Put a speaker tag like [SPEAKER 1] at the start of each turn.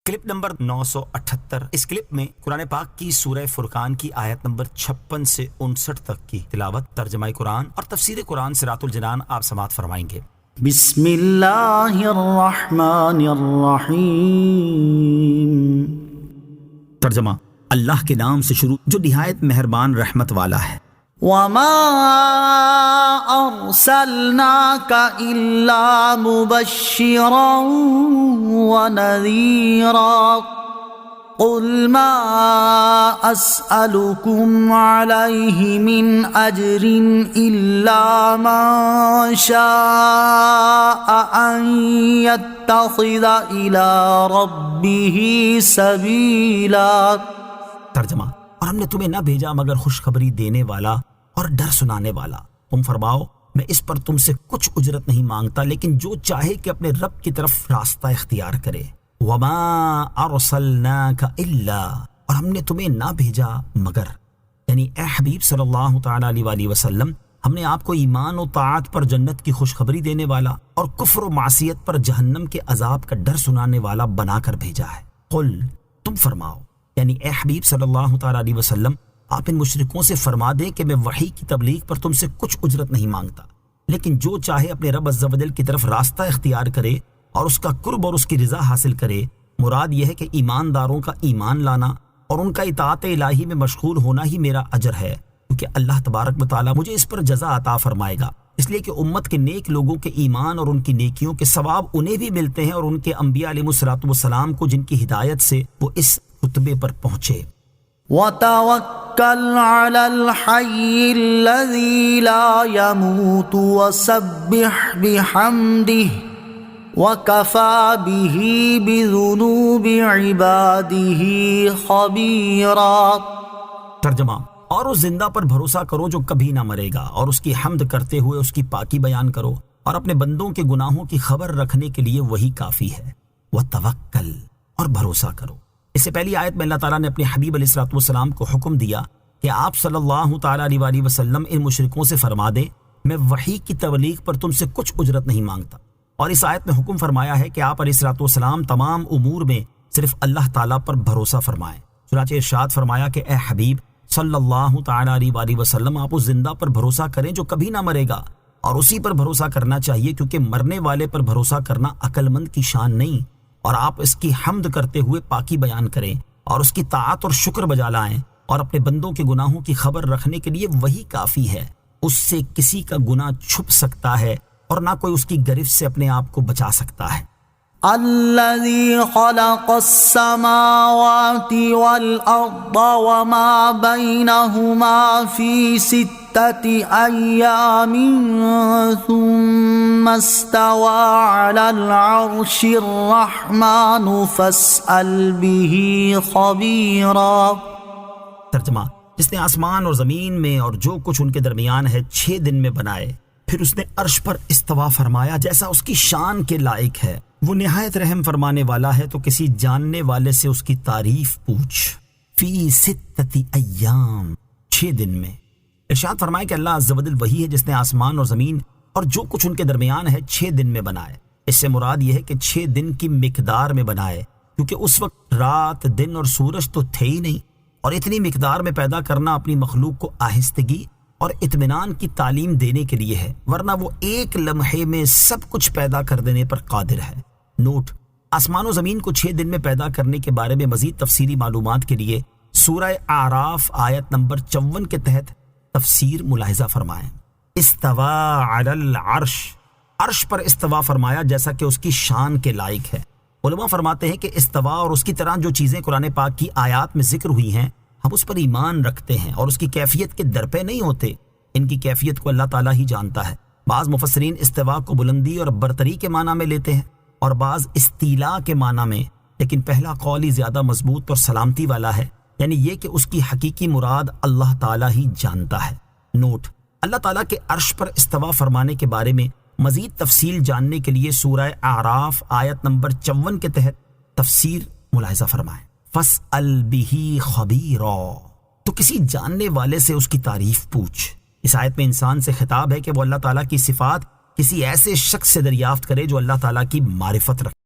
[SPEAKER 1] Clip number 978۔ اس clip میں قرآن پاک کی سورہ فرقان کی آیت نمبر 56 سے 59 تک کی تلاوت، ترجمہ قرآن اور تفسیر قرآن صراط الجنان آپ سماعت فرمائیں گے۔
[SPEAKER 2] بسم اللہ الرحمن الرحیم۔
[SPEAKER 1] ترجمہ: اللہ کے نام سے شروع جو نہایت مہربان رحمت والا ہے۔
[SPEAKER 2] وما ارسلناک الا مبشرا ونذیرا قل ما اسألكم علیہ من اجر الا من شاء ان يتخذ الى ربه سبیلا۔
[SPEAKER 1] ترجمہ: اور ہم نے تمہیں نہ بھیجا مگر خوشخبری دینے والا اور ڈر سنانے والا۔ تم فرماؤ میں اس پر تم سے کچھ اجرت نہیں مانگتا، لیکن جو چاہے کہ اپنے رب کی طرف راستہ اختیار کرے۔ وما ارسلناک الا، اور ہم نے تمہیں نہ بھیجا مگر، یعنی اے حبیب صلی اللہ تعالی علیہ وآلہ وسلم، ہم نے آپ کو ایمان و طاعت پر جنت کی خوشخبری دینے والا اور کفر و معصیت پر جہنم کے عذاب کا ڈر سنانے والا بنا کر بھیجا ہے۔ قل، تم فرماؤ، یعنی اے حبیب صلی اللہ تعالی علیہ وسلم، آپ ان مشرکوں سے فرما دیں کہ میں وحی کی تبلیغ پر تم سے کچھ اجرت نہیں مانگتا، لیکن جو چاہے اپنے رب عز و جل کی طرف راستہ اختیار کرے اور اس کا قرب اور اس کی رضا حاصل کرے۔ مراد یہ ہے کہ ایمانداروں کا ایمان لانا اور ان کا اطاعت الہی میں مشغول ہونا ہی میرا اجر ہے، کیونکہ اللہ تبارک و تعالیٰ مجھے اس پر جزا عطا فرمائے گا، اس لیے کہ امت کے نیک لوگوں کے ایمان اور ان کی نیکیوں کے ثواب انہیں بھی ملتے ہیں، اور ان کے انبیاء علیہ الصلوۃ والسلام کو جن کی ہدایت سے وہ اس رتبے پر پہنچے۔
[SPEAKER 2] وَتَوَكَّلْ عَلَى الْحَيِّ الَّذِي لَا يَمُوتُ وَسَبِّحْ بِحَمْدِهِ وَكَفَى بِهِ بِذُنُوبِ عِبَادِهِ خَبِيرًا۔
[SPEAKER 1] ترجمہ: اور اس زندہ پر بھروسہ کرو جو کبھی نہ مرے گا، اور اس کی حمد کرتے ہوئے اس کی پاکی بیان کرو، اور اپنے بندوں کے گناہوں کی خبر رکھنے کے لیے وہی کافی ہے۔ وَتَوَكَّل، اور بھروسہ کرو۔ اس سے پہلی آیت میں اللہ تعالیٰ نے اپنے حبیب علیہ الصلوۃ والسلام کو حکم دیا کہ آپ صلی اللہ تعالیٰ علیہ وآلہ وسلم ان مشرکوں سے فرما دیں میں وحی کی تبلیغ پر تم سے کچھ اجرت نہیں مانگتا، اور اس آیت میں حکم فرمایا ہے کہ آپ علیہ الصلوۃ والسلام تمام امور میں صرف اللہ تعالیٰ پر بھروسہ فرمائیں۔ چنانچہ ارشاد فرمایا کہ اے حبیب صلی اللہ تعالیٰ علیہ وآلہ وسلم، آپ اس زندہ پر بھروسہ کریں جو کبھی نہ مرے گا، اور اسی پر بھروسہ کرنا چاہیے، کیونکہ مرنے والے پر بھروسہ کرنا عقل مند کی شان نہیں، اور آپ اس کی حمد کرتے ہوئے پاکی بیان کریں اور اس کی طاعت اور شکر بجا لائیں، اور اپنے بندوں کے گناہوں کی خبر رکھنے کے لیے وہی کافی ہے۔ اس سے کسی کا گناہ چھپ سکتا ہے اور نہ کوئی اس کی گرفت سے اپنے آپ کو بچا سکتا ہے۔
[SPEAKER 2] الذي خلق السماوات والأرض وما بينهما في 6 أيام ثم استوى على العرش الرحمن فاسأل به خبيرا۔
[SPEAKER 1] ترجمہ: جس نے آسمان اور زمین میں اور جو کچھ ان کے درمیان ہے 6 دن میں بنائے، پھر اس نے عرش پر استوا فرمایا جیسا اس کی شان کے لائق ہے۔ وہ نہایت رحم فرمانے والا ہے، تو کسی جاننے والے سے اس کی تعریف پوچھ۔ فی 6 ایام، 6 دن میں۔ ارشاد فرمائے کہ اللہ عز و جل وہی ہے جس نے آسمان اور زمین اور جو کچھ ان کے درمیان ہے 6 دن میں بنائے۔ اس سے مراد یہ ہے کہ 6 دن کی مقدار میں بنائے، کیونکہ اس وقت رات، دن اور سورج تو تھے ہی نہیں، اور اتنی مقدار میں پیدا کرنا اپنی مخلوق کو آہستگی اور اطمینان کی تعلیم دینے کے لیے ہے، ورنہ وہ ایک لمحے میں سب کچھ پیدا کر دینے پر قادر ہے۔ نوٹ: آسمان و زمین کو 6 دن میں پیدا کرنے کے بارے میں مزید تفصیلی معلومات کے لیے سورہ اعراف آیت نمبر 54 کے تحت تفسیر ملاحظہ فرمائیں۔ استوا علی العرش، عرش پر استوا فرمایا جیسا کہ اس کی شان کے لائق ہے۔ علماء فرماتے ہیں کہ استوا اور اس کی طرح جو چیزیں قرآن پاک کی آیات میں ذکر ہوئی ہیں، ہم اس پر ایمان رکھتے ہیں اور اس کی کیفیت کے درپے نہیں ہوتے، ان کی کیفیت کو اللہ تعالیٰ ہی جانتا ہے۔ بعض مفسرین استوا کو بلندی اور برتری کے معنی میں لیتے ہیں، اور بعض استیلا کے معنی میں، لیکن پہلا قول ہی زیادہ مضبوط اور سلامتی والا ہے، یعنی یہ کہ اس کی حقیقی مراد اللہ تعالیٰ ہی جانتا ہے۔ نوٹ: اللہ تعالیٰ کے عرش پر استوا فرمانے کے بارے میں مزید تفصیل جاننے کے لیے سورہ اعراف آیت نمبر 54 کے تحت تفسیر ملاحظہ فرمائیں۔ فَاسْأَلْ بِهِ خَبِيرًا، تو کسی جاننے والے سے اس کی تعریف پوچھ۔ اس آیت میں انسان سے خطاب ہے کہ وہ اللہ تعالیٰ کی صفات کسی ایسے شخص سے دریافت کرے جو اللہ تعالیٰ کی معرفت رکھے۔